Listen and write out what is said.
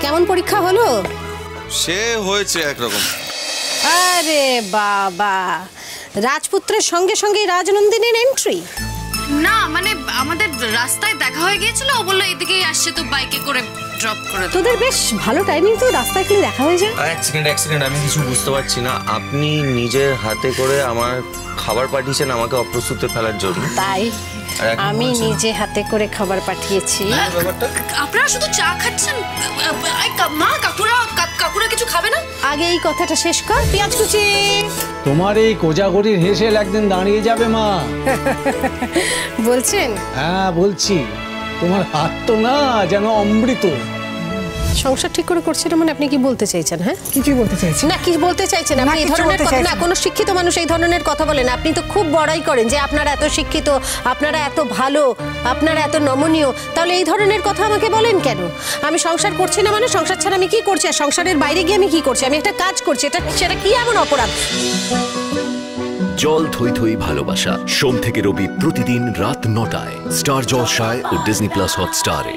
কেমন পরীক্ষা হলো? সে হয়েছে একরকম। আরে বাবা, রাজপুত্রের সঙ্গে সঙ্গে রাজনন্দিনীর এন্ট্রি? না মানে আমাদের রাস্তায় দেখা হয়ে গিয়েছিল, ও বললো এদিকেই আসছে তো বাইকে করে ড্রপ করে দেব। তোদের বেশ ভালো টাইমিং তো, রাস্তায় গেলে দেখা হয়ে যায়। এক সেকেন্ড আমি কিছু বুঝতে পারছি না। আপনি নিজের হাতে করে আমার খাবার পাঠিয়েছেন আমাকে অপ্রস্তুতে ফেলার জন্য? তাই আমি নিজে হাতে করে খাবার পাঠিয়েছি। আপনারা শুধু চা খাচ্ছেন? মা কাকুরা কিছু খাবে না? আগে এই কথাটা শেষ কর। পেঁয়াজ কুচি। তোমার এই কোজাগরির হেসেল একদিন দাঁড়িয়ে যাবে মা। বলছেন? হ্যাঁ বলছি, তোমার হাত তো না যেন অমৃত। সংসার ঠিক করে করছেন মানে আপনি কি বলতে চাইছেন? হ্যাঁ, কিছুই বলতে চাইছি না। কি বলতে চাইছেন আপনি? এই ধরনের কথা না, কোনো শিক্ষিত মানুষ এই ধরনের কথা বলেন? আপনি তো খুব বড়াই করেন যে আপনারা এত শিক্ষিত, আপনারা এত ভালো, আপনারা এত নমনীয়, তাহলে এই ধরনের কথা আমাকে বলেন কেন? আমি সংসার করছি না মানে সংসার ছাড়া আমি কি করছি? আর সংসারের বাইরে গিয়ে আমি কি করছি? আমি একটা কাজ করছি, সেটা কি এমন অপরাধ? জল থই থই ভালোবাসা, সোম থেকে রবি প্রতিদিন রাত ৯টায় স্টার জলসায় ও ডিজনি প্লাস হটস্টারে।